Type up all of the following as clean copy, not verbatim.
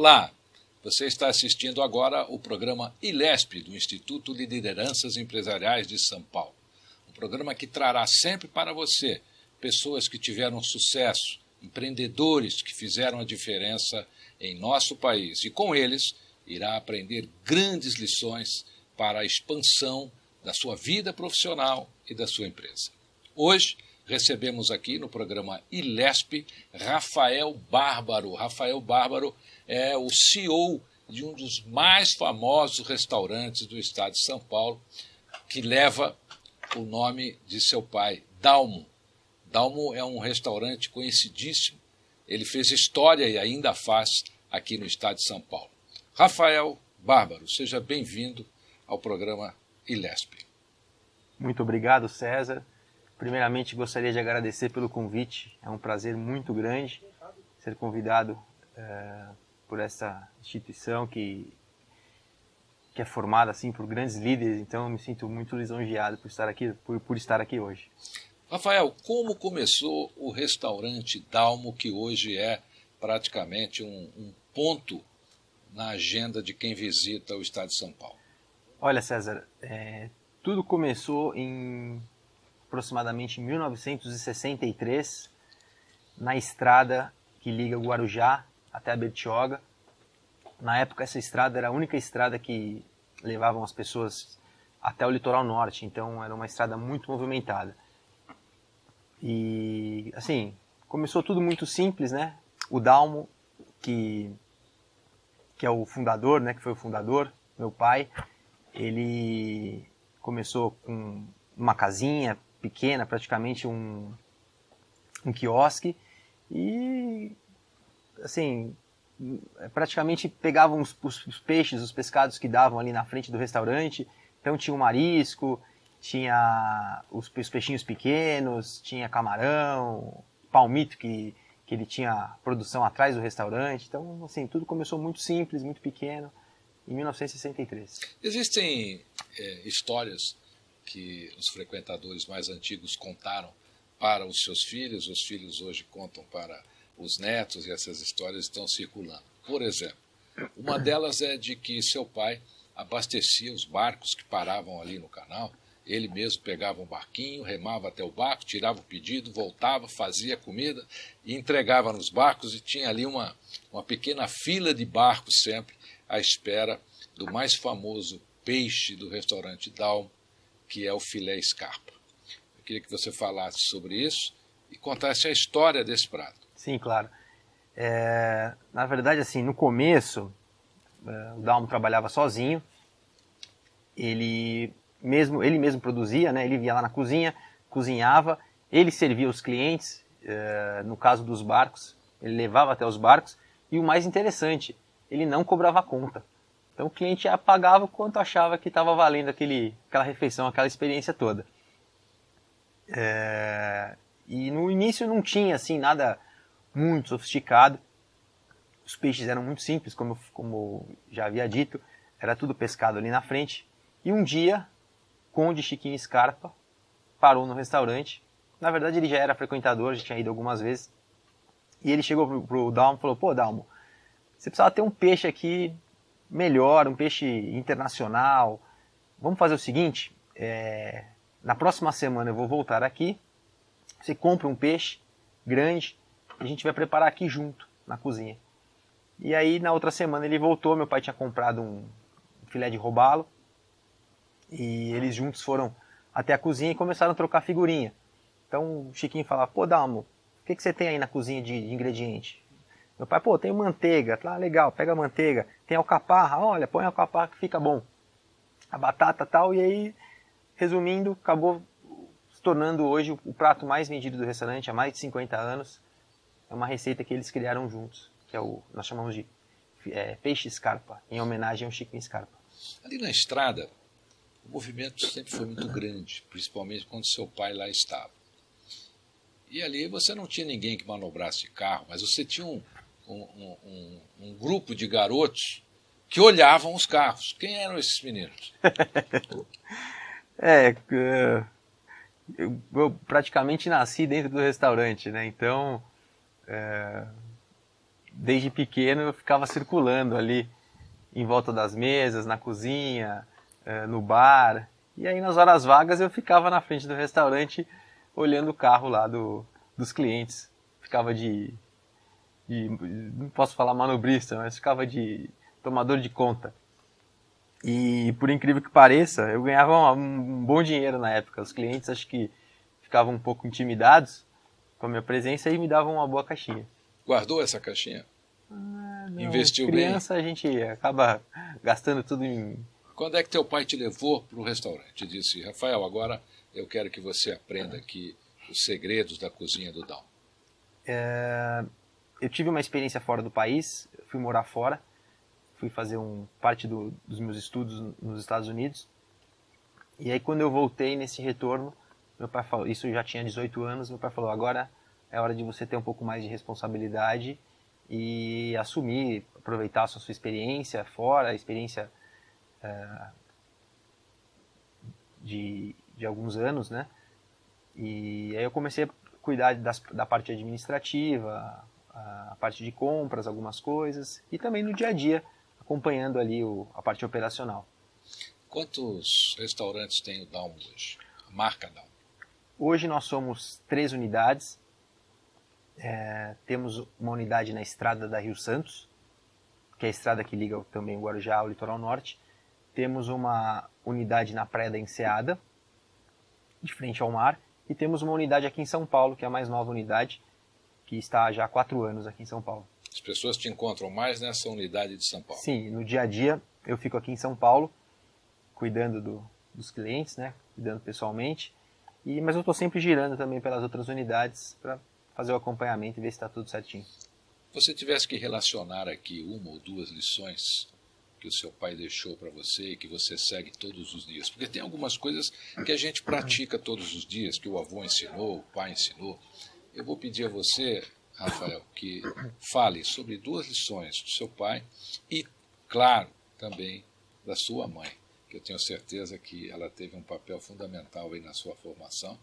Olá, você está assistindo agora o programa ILESP, do Instituto de Lideranças Empresariais de São Paulo. Um programa que trará sempre para você pessoas que tiveram sucesso, empreendedores que fizeram a diferença em nosso país. E com eles, irá aprender grandes lições para a expansão da sua vida profissional e da sua empresa. Hoje, recebemos aqui no programa ILESP Rafael Bárbaro. Rafael Bárbaro é o CEO de um dos mais famosos restaurantes do estado de São Paulo, que leva o nome de seu pai, Dalmo. Dalmo é um restaurante conhecidíssimo. Ele fez história e ainda faz aqui no estado de São Paulo. Rafael Bárbaro, seja bem-vindo ao programa ILESP. Muito obrigado, César. Primeiramente, gostaria de agradecer pelo convite. É um prazer muito grande ser convidado por essa instituição que é formada assim por grandes líderes. Então, eu me sinto muito lisonjeado por estar aqui hoje. Rafael, como começou o restaurante Dalmo, que hoje é praticamente um ponto na agenda de quem visita o estado de São Paulo? Olha, César, tudo começou em aproximadamente 1963, na estrada que liga Guarujá até a Bertioga. Na época, essa estrada era a única estrada que levavam as pessoas até o litoral norte, então era uma estrada muito movimentada. E, assim, começou tudo muito simples, né? O Dalmo, que é o fundador, né? Que foi o fundador, meu pai, ele começou com uma casinha pequena, praticamente um quiosque, e assim, praticamente pegavam os peixes, os pescados que davam ali na frente do restaurante. Então tinha o marisco, tinha os peixinhos pequenos, tinha camarão, palmito que ele tinha produção atrás do restaurante. Então, assim, tudo começou muito simples, muito pequeno, em 1963. Existem histórias que os frequentadores mais antigos contaram para os seus filhos, os filhos hoje contam para os netos e essas histórias estão circulando. Por exemplo, uma delas é de que seu pai abastecia os barcos que paravam ali no canal, ele mesmo pegava um barquinho, remava até o barco, tirava o pedido, voltava, fazia comida e entregava nos barcos, e tinha ali uma pequena fila de barcos sempre à espera do mais famoso peixe do restaurante Dalmo, que é o filé Scarpa. Eu queria que você falasse sobre isso e contasse a história desse prato. Sim, claro. Na verdade, assim, no começo, o Dalmo trabalhava sozinho. Ele mesmo produzia, né? Ele ia lá na cozinha, cozinhava, ele servia os clientes, no caso dos barcos, ele levava até os barcos, e o mais interessante, ele não cobrava conta. Então o cliente pagava quanto achava que estava valendo aquela refeição, aquela experiência toda. E no início não tinha assim nada muito sofisticado. Os peixes eram muito simples, como já havia dito, era tudo pescado ali na frente. E um dia, Conde Chiquinho Scarpa parou no restaurante. Na verdade ele já era frequentador, já tinha ido algumas vezes. E ele chegou pro Dalmo e falou: "Pô, Dalmo, você precisava ter um peixe aqui melhor, um peixe internacional. Vamos fazer o seguinte, na próxima semana eu vou voltar aqui, você compra um peixe grande e a gente vai preparar aqui junto, na cozinha." E aí na outra semana ele voltou, meu pai tinha comprado um filé de robalo, e eles juntos foram até a cozinha e começaram a trocar figurinha. Então o Chiquinho falava: "Pô, Dalmo, o que você tem aí na cozinha de ingrediente?" Meu pai: "Pô, tem manteiga." "Ah, legal, pega a manteiga." "Tem alcaparra." "Olha, põe alcaparra que fica bom." A batata tal. E aí, resumindo, acabou se tornando hoje o prato mais vendido do restaurante há mais de 50 anos. É uma receita que eles criaram juntos, que nós chamamos de peixe Scarpa, em homenagem ao Chiquinho Scarpa. Ali na estrada, o movimento sempre foi muito grande, principalmente quando seu pai lá estava. E ali você não tinha ninguém que manobrasse carro, mas você tinha um grupo de garotos que olhavam os carros. Quem eram esses meninos? Eu praticamente nasci dentro do restaurante, né? Então, desde pequeno eu ficava circulando ali em volta das mesas, na cozinha, no bar. E aí nas horas vagas eu ficava na frente do restaurante olhando o carro lá dos clientes. Ficava não posso falar manobrista, mas ficava de tomador de conta. E por incrível que pareça, eu ganhava um bom dinheiro na época. Os clientes acho que ficavam um pouco intimidados com a minha presença e me davam uma boa caixinha. Guardou essa caixinha? Não, Investiu criança, bem? a gente acaba gastando tudo em... Quando é que teu pai te levou para o restaurante e disse, Rafael, agora eu quero que você aprenda aqui os segredos da cozinha do Dalmo? Eu tive uma experiência fora do país, fui morar fora, fui fazer parte dos meus estudos nos Estados Unidos. E aí quando eu voltei nesse retorno, meu pai falou, isso eu já tinha 18 anos, meu pai falou, agora é hora de você ter um pouco mais de responsabilidade e assumir, aproveitar a sua experiência fora, a experiência de alguns anos, né? E aí eu comecei a cuidar da parte administrativa, a parte de compras, algumas coisas, e também no dia a dia, acompanhando ali a parte operacional. Quantos restaurantes tem o Dalmo hoje? A marca Dalmo? Hoje nós somos 3 unidades. Temos uma unidade na estrada da Rio Santos, que é a estrada que liga também o Guarujá ao litoral norte. Temos uma unidade na Praia da Enseada, de frente ao mar, e temos uma unidade aqui em São Paulo, que é a mais nova unidade, que está já há 4 anos aqui em São Paulo. As pessoas te encontram mais nessa unidade de São Paulo? Sim, no dia a dia eu fico aqui em São Paulo, cuidando dos clientes, né? Cuidando pessoalmente, mas eu estou sempre girando também pelas outras unidades para fazer o acompanhamento e ver se está tudo certinho. Se você tivesse que relacionar aqui uma ou duas lições que o seu pai deixou para você e que você segue todos os dias, porque tem algumas coisas que a gente pratica todos os dias, que o avô ensinou, o pai ensinou. Eu vou pedir a você, Rafael, que fale sobre 2 lições do seu pai e, claro, também da sua mãe, que eu tenho certeza que ela teve um papel fundamental aí na sua formação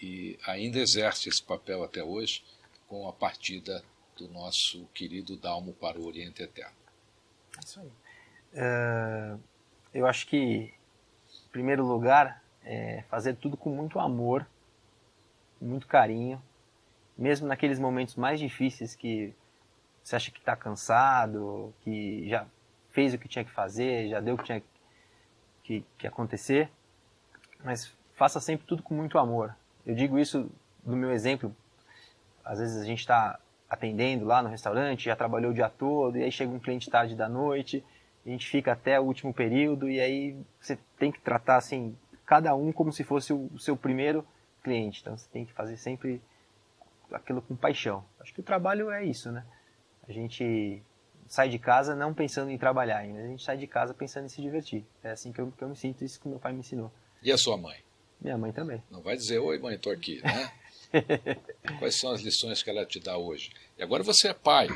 e ainda exerce esse papel até hoje com a partida do nosso querido Dalmo para o Oriente Eterno. É isso aí. Eu acho que, em primeiro lugar, fazer tudo com muito amor, muito carinho, mesmo naqueles momentos mais difíceis que você acha que está cansado, que já fez o que tinha que fazer, já deu o que tinha que acontecer, mas faça sempre tudo com muito amor. Eu digo isso do meu exemplo, às vezes a gente está atendendo lá no restaurante, já trabalhou o dia todo, e aí chega um cliente tarde da noite, a gente fica até o último período, e aí você tem que tratar assim, cada um como se fosse o seu primeiro cliente, então você tem que fazer sempre aquilo com paixão. Acho que o trabalho é isso, né? A gente sai de casa não pensando em trabalhar ainda, a gente sai de casa pensando em se divertir. É assim que eu me sinto, isso que meu pai me ensinou. E a sua mãe? Minha mãe também. Não vai dizer, oi mãe, estou aqui, né? Quais são as lições que ela te dá hoje? E agora você é pai,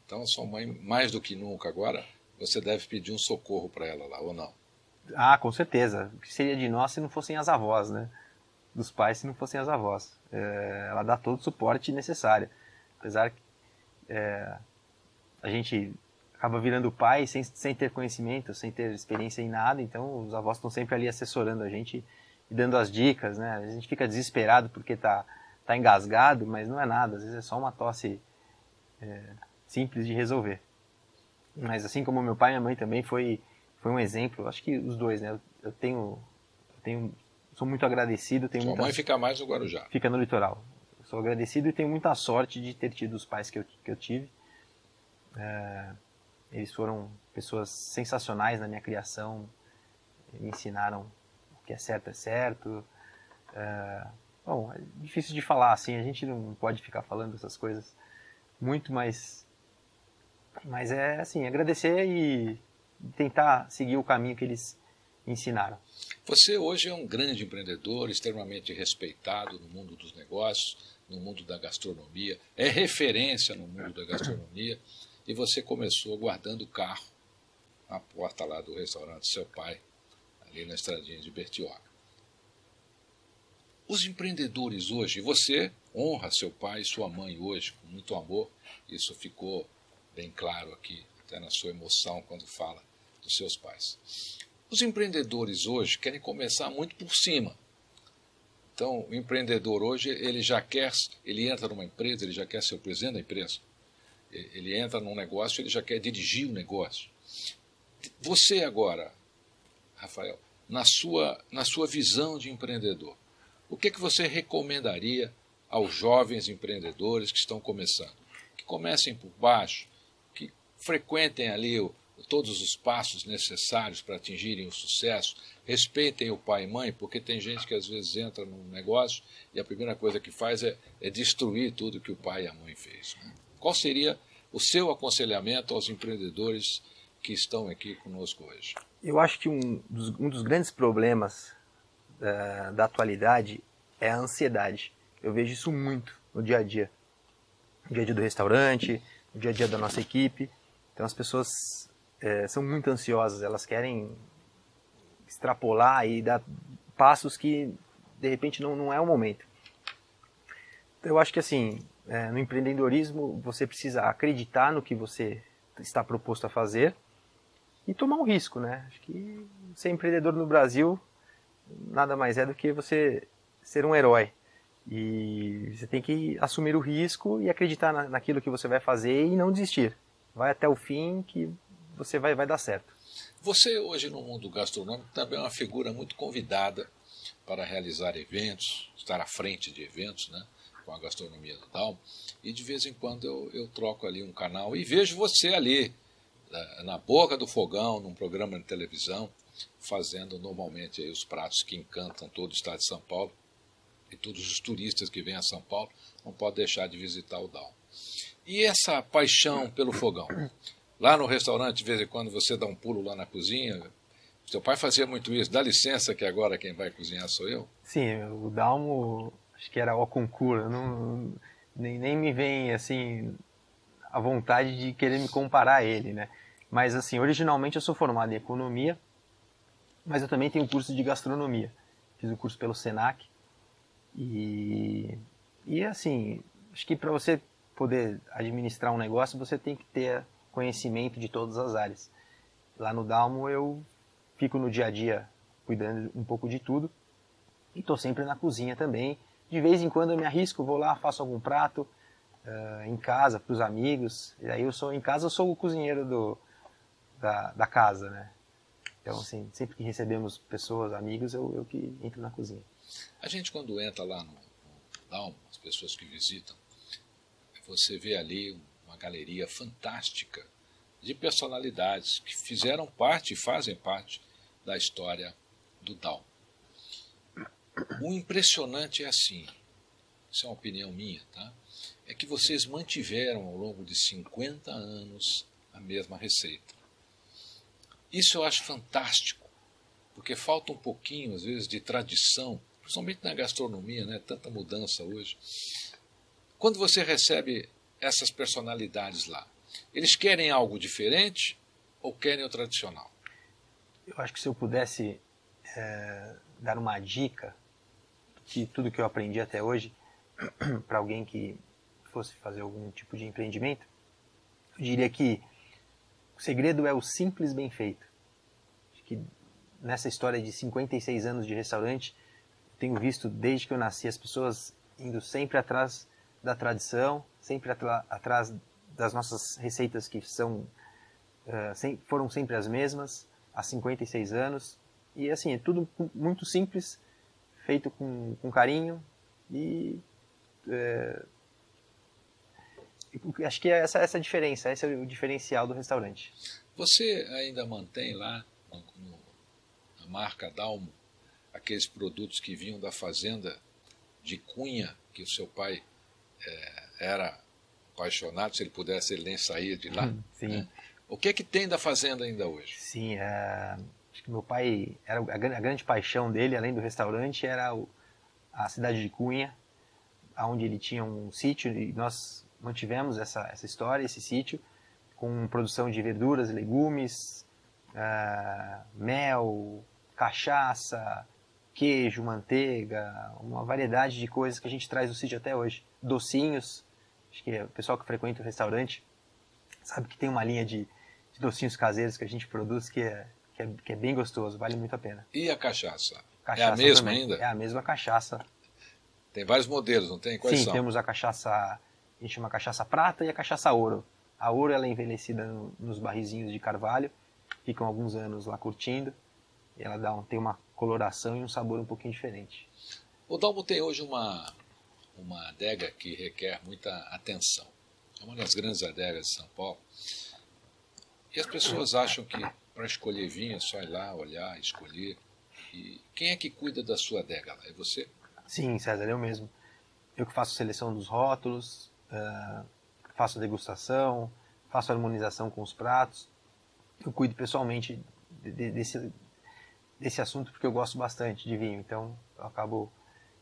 então a sua mãe, mais do que nunca agora, você deve pedir um socorro para ela lá, ou não? Ah, com certeza. O que seria de nós se não fossem as avós, né? Dos pais se não fossem as avós. Ela dá todo o suporte necessário. Apesar que a gente acaba virando pai sem ter conhecimento, sem ter experiência em nada, então os avós estão sempre ali assessorando a gente e dando as dicas, né? A gente fica desesperado porque tá engasgado, mas não é nada, às vezes é só uma tosse simples de resolver. Mas assim como meu pai e minha mãe também foi um exemplo, acho que os dois, né? Eu sou muito agradecido. Sua mãe fica mais no Guarujá? Fica no litoral. Eu sou agradecido e tenho muita sorte de ter tido os pais que eu tive. Eles foram pessoas sensacionais na minha criação, me ensinaram o que é certo. Bom, é difícil de falar assim, a gente não pode ficar falando essas coisas muito, mas é assim, agradecer e tentar seguir o caminho que eles ensinaram. Você hoje é um grande empreendedor, extremamente respeitado no mundo dos negócios, no mundo da gastronomia, é referência no mundo da gastronomia, e você começou guardando o carro na porta lá do restaurante do seu pai, ali na estradinha de Bertioga. Os empreendedores hoje, você honra seu pai e sua mãe hoje com muito amor. Isso ficou bem claro aqui, até na sua emoção quando fala dos seus pais. Os empreendedores hoje querem começar muito por cima. Então, o empreendedor hoje, ele entra numa empresa, ele já quer ser o presidente da empresa. Ele entra num negócio, ele já quer dirigir o negócio. Você agora, Rafael, na sua visão de empreendedor, o que você recomendaria aos jovens empreendedores que estão começando? Que comecem por baixo, que frequentem ali todos os passos necessários para atingirem o sucesso, respeitem o pai e mãe, porque tem gente que às vezes entra num negócio e a primeira coisa que faz é destruir tudo que o pai e a mãe fez. Né? Qual seria o seu aconselhamento aos empreendedores que estão aqui conosco hoje? Eu acho que um dos grandes problemas da atualidade é a ansiedade. Eu vejo isso muito no dia a dia. No dia a dia do restaurante, no dia a dia da nossa equipe. Então as pessoas são muito ansiosas, elas querem extrapolar e dar passos que de repente não é o momento. Então, eu acho que assim, no empreendedorismo você precisa acreditar no que você está proposto a fazer e tomar um risco, né? Acho que ser empreendedor no Brasil nada mais é do que você ser um herói. E você tem que assumir o risco e acreditar naquilo que você vai fazer e não desistir. Vai até o fim que você vai dar certo. Você hoje no mundo gastronômico também é uma figura muito convidada para realizar eventos, estar à frente de eventos, né, com a gastronomia do Dalmo. E de vez em quando eu troco ali um canal e vejo você ali, na boca do fogão, num programa de televisão, fazendo normalmente aí os pratos que encantam todo o estado de São Paulo. E todos os turistas que vêm a São Paulo não podem deixar de visitar o Dalmo. E essa paixão pelo fogão? Lá no restaurante, de vez em quando, você dá um pulo lá na cozinha. Seu pai fazia muito isso. Dá licença que agora quem vai cozinhar sou eu? Sim, o Dalmo, acho que era o concurso. Nem me vem, assim, a vontade de querer me comparar a ele, né? Mas, assim, originalmente eu sou formado em economia, mas eu também tenho curso de gastronomia. Fiz o curso pelo Senac. E assim, acho que para você poder administrar um negócio, você tem que ter conhecimento de todas as áreas. Lá no Dalmo eu fico no dia a dia cuidando um pouco de tudo e estou sempre na cozinha também. De vez em quando eu me arrisco, vou lá, faço algum prato em casa para os amigos. E aí em casa eu sou o cozinheiro da casa, né? Então, assim, sempre que recebemos pessoas, amigos, eu que entro na cozinha. A gente, quando entra lá no Dalmo, as pessoas que visitam, você vê ali uma galeria fantástica de personalidades que fizeram parte e fazem parte da história do Dalmo. O impressionante é assim, isso é uma opinião minha, tá? É que vocês mantiveram ao longo de 50 anos a mesma receita. Isso eu acho fantástico, porque falta um pouquinho, às vezes, de tradição, principalmente na gastronomia, né? Tanta mudança hoje. Quando você recebe essas personalidades lá, eles querem algo diferente ou querem o tradicional? Eu acho que se eu pudesse dar uma dica de tudo que eu aprendi até hoje para alguém que fosse fazer algum tipo de empreendimento, eu diria que o segredo é o simples bem feito. Acho que nessa história de 56 anos de restaurante, tenho visto desde que eu nasci as pessoas indo sempre atrás da tradição, sempre atrás das nossas receitas que foram sempre as mesmas há 56 anos. E assim, é tudo muito simples, feito com carinho e acho que essa é a diferença, esse é o diferencial do restaurante. Você ainda mantém lá na marca Dalmo aqueles produtos que vinham da fazenda de Cunha, que o seu pai era apaixonado, se ele pudesse ele nem saía de lá? Sim. Né? O que é que tem da fazenda ainda hoje? Sim, acho que meu pai, a grande paixão dele, além do restaurante, era a cidade de Cunha, onde ele tinha um sítio, e nós mantivemos essa história, esse sítio, com produção de verduras, legumes, mel, cachaça, queijo, manteiga, uma variedade de coisas que a gente traz do sítio até hoje. Docinhos, acho que o pessoal que frequenta o restaurante sabe que tem uma linha de docinhos caseiros que a gente produz que é bem gostoso, vale muito a pena. E a cachaça? Cachaça é a mesma também. ainda? É a mesma cachaça. Tem vários modelos, não tem? Quais Sim, são? temos a cachaça, a gente chama cachaça prata e a cachaça ouro. A ouro ela é envelhecida nos barrizinhos de carvalho, ficam alguns anos lá curtindo, e ela tem uma coloração e um sabor um pouquinho diferente. O Dalmo tem hoje uma adega que requer muita atenção. É uma das grandes adegas de São Paulo. E as pessoas acham que para escolher vinho é só ir lá, olhar, escolher. E quem é que cuida da sua adega lá? É você? Sim, César, eu mesmo. Eu que faço seleção dos rótulos, faço a degustação, faço a harmonização com os pratos. Eu cuido pessoalmente desse assunto porque eu gosto bastante de vinho. Então eu acabo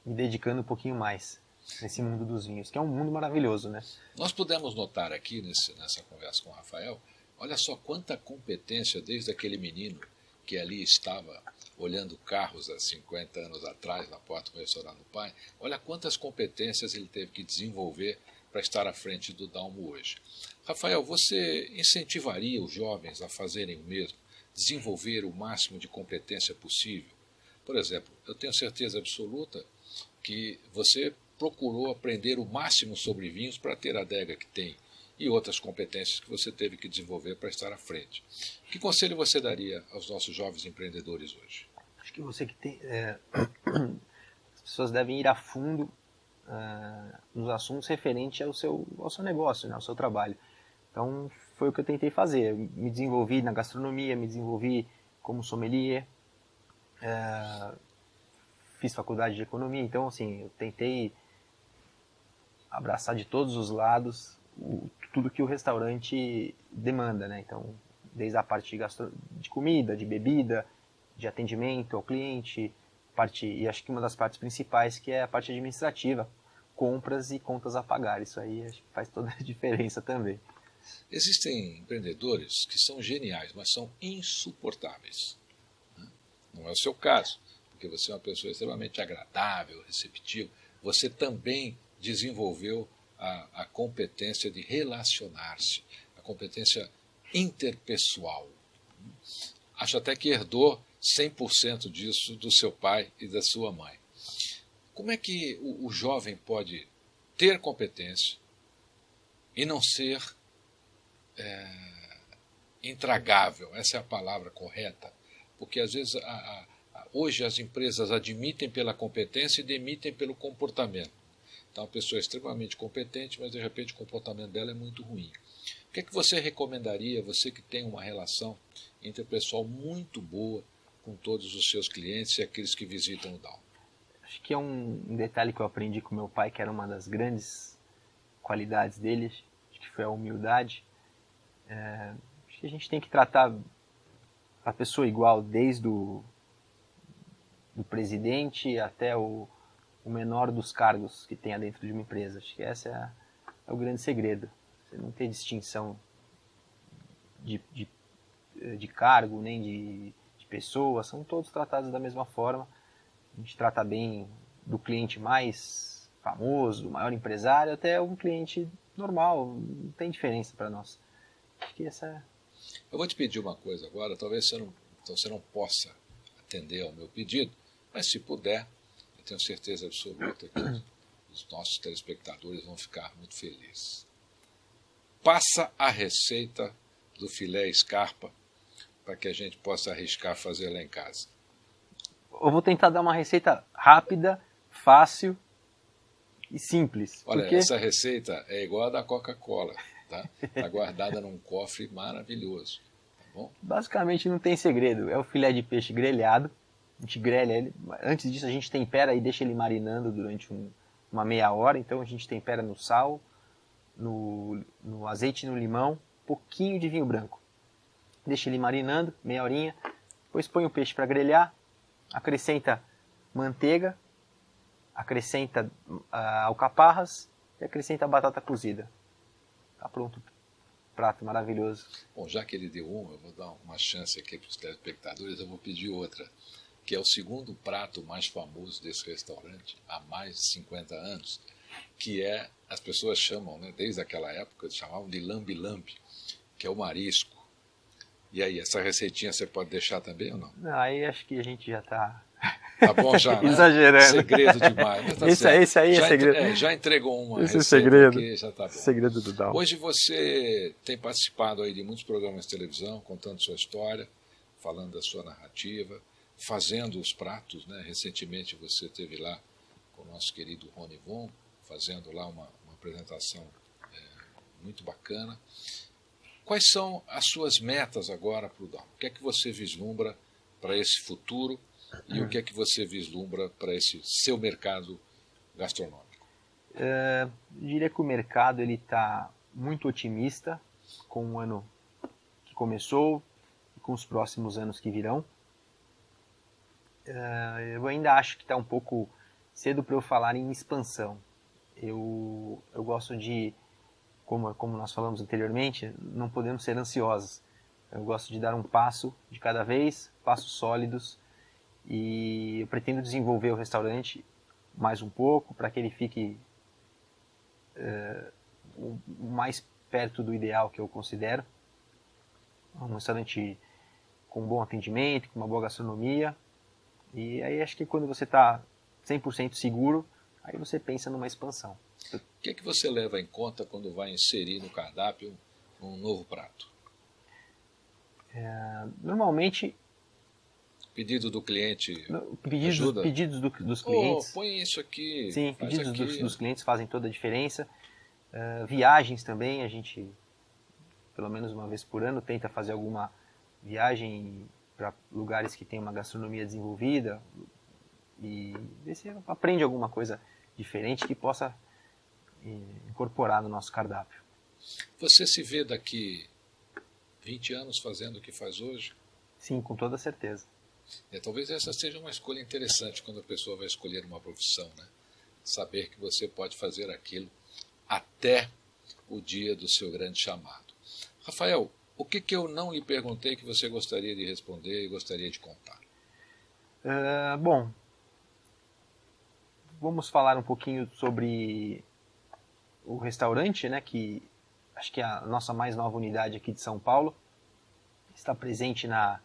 me dedicando um pouquinho mais nesse mundo dos vinhos, que é um mundo maravilhoso, né? Nós pudemos notar aqui nessa conversa com o Rafael, olha só quanta competência desde aquele menino que ali estava olhando carros há 50 anos atrás na porta do restaurante do pai, olha quantas competências ele teve que desenvolver para estar à frente do Dalmo hoje. Rafael, você incentivaria os jovens a fazerem o mesmo, desenvolver o máximo de competência possível? Por exemplo, eu tenho certeza absoluta que você procurou aprender o máximo sobre vinhos para ter a adega que tem e outras competências que você teve que desenvolver para estar à frente. Que conselho você daria aos nossos jovens empreendedores hoje? Acho que você que tem... as pessoas devem ir a fundo nos assuntos referentes ao seu negócio, né, ao seu trabalho. Então, foi o que eu tentei fazer. Eu me desenvolvi na gastronomia, me desenvolvi como sommelier, fiz faculdade de economia, então, assim, eu tentei abraçar de todos os lados tudo que o restaurante demanda, né? Então, desde a parte de comida, de bebida, de atendimento ao cliente, e acho que uma das partes principais que é a parte administrativa, compras e contas a pagar. Isso aí acho que faz toda a diferença também. Existem empreendedores que são geniais, mas são insuportáveis. Não é o seu caso, porque você é uma pessoa extremamente agradável, receptiva. Você também desenvolveu a competência de relacionar-se, a competência interpessoal. Acho até que herdou 100% disso do seu pai e da sua mãe. Como é que o jovem pode ter competência e não ser intragável? Essa é a palavra correta, porque às vezes hoje as empresas admitem pela competência e demitem pelo comportamento. Então, uma pessoa é extremamente competente, mas de repente o comportamento dela é muito ruim. O que é que você recomendaria, você que tem uma relação interpessoal muito boa com todos os seus clientes e aqueles que visitam o Dalmo? Acho que é um detalhe que eu aprendi com meu pai, que era uma das grandes qualidades dele, acho que foi a humildade. Acho que a gente tem que tratar a pessoa igual, desde do presidente até o menor dos cargos que tenha dentro de uma empresa. Acho que esse é o grande segredo. Você não ter distinção de cargo, nem de pessoa, são todos tratados da mesma forma. A gente trata bem do cliente mais famoso, maior empresário, até um cliente normal, não tem diferença para nós. Acho que essa é... Eu vou te pedir uma coisa agora, talvez você não possa atender ao meu pedido, mas se puder, eu tenho certeza absoluta que os nossos telespectadores vão ficar muito felizes. Passa a receita do filé Scarpa para que a gente possa arriscar fazer lá em casa. Eu vou tentar dar uma receita rápida, fácil e simples. Olha, porque... essa receita é igual a da Coca-Cola, tá? Está guardada num cofre maravilhoso, tá bom? Basicamente não tem segredo, é o filé de peixe grelhado, a gente grelha ele, antes disso a gente tempera e deixa ele marinando durante uma meia hora, então a gente tempera no sal, no azeite e no limão, um pouquinho de vinho branco. Deixa ele marinando, meia horinha, depois põe o peixe para grelhar, acrescenta manteiga, acrescenta alcaparras e acrescenta batata cozida. Tá pronto, prato maravilhoso. Bom, já que ele deu uma, eu vou dar uma chance aqui para os telespectadores, eu vou pedir outra, que é o segundo prato mais famoso desse restaurante há mais de 50 anos, que é, as pessoas chamam, né, desde aquela época, chamavam de lambe-lambe, que é o marisco. E aí, essa receitinha você pode deixar também ou não? Aí acho que a gente já está Tá bom já, né? exagerando. Segredo demais. Mas tá esse aí é segredo. Já entregou uma esse receita segredo. aqui, já tá bom. Segredo do Dal. Hoje você tem participado aí de muitos programas de televisão, contando sua história, falando da sua narrativa, fazendo os pratos, né? Recentemente você esteve lá com o nosso querido Rony Von, fazendo lá uma apresentação muito bacana. Quais são as suas metas agora para o Dal? O que é que você vislumbra para esse futuro e o que é que você vislumbra para esse seu mercado gastronômico? Eu diria que o mercado está muito otimista com o ano que começou e com os próximos anos que virão. Eu ainda acho que está um pouco cedo para eu falar em expansão. Eu gosto de, como nós falamos anteriormente, não podemos ser ansiosos. Eu gosto de dar um passo de cada vez, passos sólidos, e eu pretendo desenvolver o restaurante mais um pouco para que ele fique o mais perto do ideal que eu considero. Um restaurante com bom atendimento, com uma boa gastronomia. E aí acho que quando você está 100% seguro, aí você pensa numa expansão. O que é que você leva em conta quando vai inserir no cardápio um novo prato? Normalmente... Pedido do cliente Pedidos dos clientes. Põe isso aqui. Sim, pedidos dos clientes fazem toda a diferença. Viagens também, a gente, pelo menos uma vez por ano, tenta fazer alguma viagem para lugares que tem uma gastronomia desenvolvida e ver se aprende alguma coisa diferente que possa incorporar no nosso cardápio. Você se vê daqui 20 anos fazendo o que faz hoje? Sim, com toda certeza. Talvez essa seja uma escolha interessante quando a pessoa vai escolher uma profissão, né? Saber que você pode fazer aquilo até o dia do seu grande chamado. Rafael, o que eu não lhe perguntei que você gostaria de responder e gostaria de contar? Bom, vamos falar um pouquinho sobre o restaurante, né? Que acho que é a nossa mais nova unidade aqui de São Paulo. Está presente na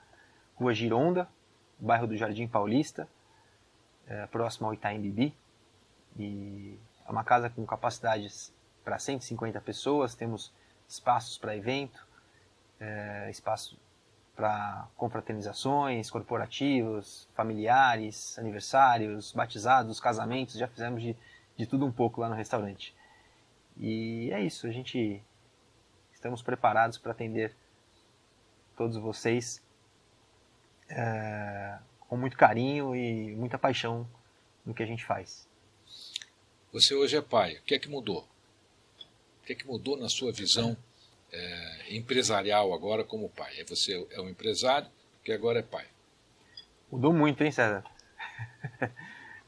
Rua Gironda, bairro do Jardim Paulista, próximo ao Itaim Bibi. E é uma casa com capacidades para 150 pessoas, temos espaços para evento, espaço para confraternizações, corporativos, familiares, aniversários, batizados, casamentos, já fizemos de tudo um pouco lá no restaurante. E é isso, estamos preparados para atender todos vocês com muito carinho e muita paixão no que a gente faz. Você hoje é pai, o que é que mudou? O que é que mudou na sua visão empresarial agora como pai? Você é um empresário que agora é pai. Mudou muito, hein, César?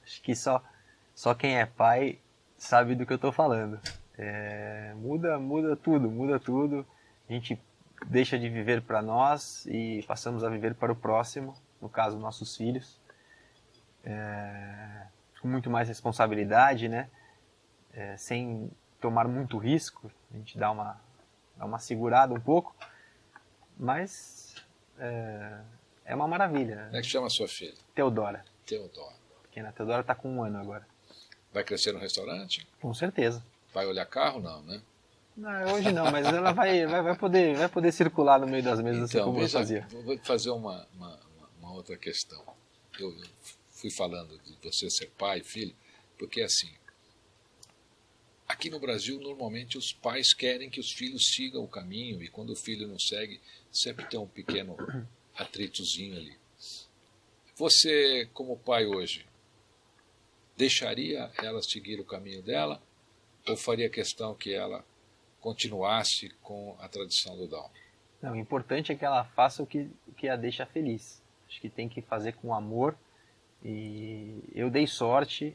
Acho que só quem é pai sabe do que eu estou falando. Muda tudo. A gente deixa de viver para nós e passamos a viver para o próximo, no caso, nossos filhos. Com muito mais responsabilidade, né? Sem tomar muito risco, a gente dá uma segurada um pouco, mas é uma maravilha. Como é que chama a sua filha? Teodora. Teodora. A pequena Teodora está com 1 ano agora. Vai crescer no restaurante? Com certeza. Vai olhar carro? Não, né? Não, hoje não, mas ela vai poder circular no meio das mesas então, assim como eu fazia. Vou fazer uma outra questão. Eu fui falando de você ser pai, filho, porque assim, aqui no Brasil, normalmente os pais querem que os filhos sigam o caminho e quando o filho não segue, sempre tem um pequeno atritozinho ali. Você, como pai hoje, deixaria ela seguir o caminho dela ou faria questão que ela continuasse com a tradição do Dal? Não, o importante é que ela faça o que a deixa feliz. Acho que tem que fazer com amor. E eu dei sorte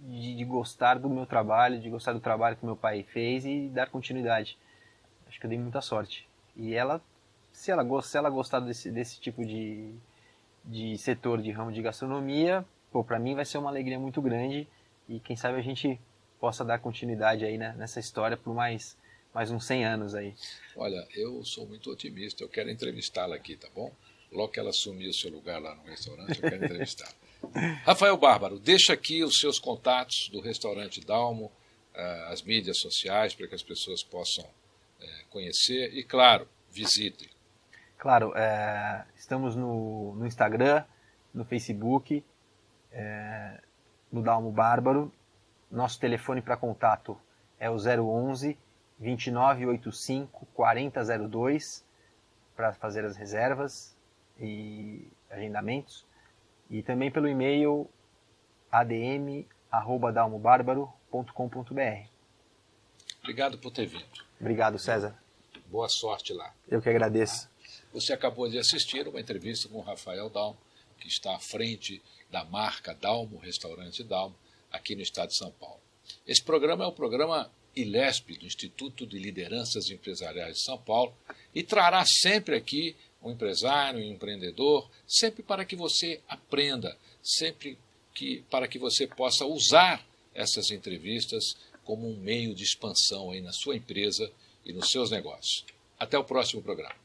de gostar do meu trabalho, de gostar do trabalho que meu pai fez e dar continuidade. Acho que eu dei muita sorte. E ela, se ela gostar desse tipo de de setor de ramo de gastronomia, para mim vai ser uma alegria muito grande e quem sabe a gente possa dar continuidade aí, né, nessa história por mais uns 100 anos aí. Olha, eu sou muito otimista, eu quero entrevistá-la aqui, tá bom? Logo que ela assumir o seu lugar lá no restaurante, eu quero entrevistá-la. Rafael Bárbaro, deixa aqui os seus contatos do restaurante Dalmo, as mídias sociais, para que as pessoas possam conhecer e, claro, visitem. Claro, estamos no Instagram, no Facebook, no Dalmo Bárbaro. Nosso telefone para contato é o 011 2985 4002 para fazer as reservas e agendamentos. E também pelo e-mail adm@dalmobarbaro.com.br. Obrigado por ter vindo. Obrigado, César. Boa sorte lá. Eu que agradeço. Você acabou de assistir uma entrevista com o Rafael Dalmo, que está à frente da marca Dalmo, Restaurante Dalmo, aqui no estado de São Paulo. Esse programa é o programa ILESP, do Instituto de Lideranças Empresariais de São Paulo, e trará sempre aqui um empresário, um empreendedor, sempre para que você aprenda, para que você possa usar essas entrevistas como um meio de expansão aí na sua empresa e nos seus negócios. Até o próximo programa.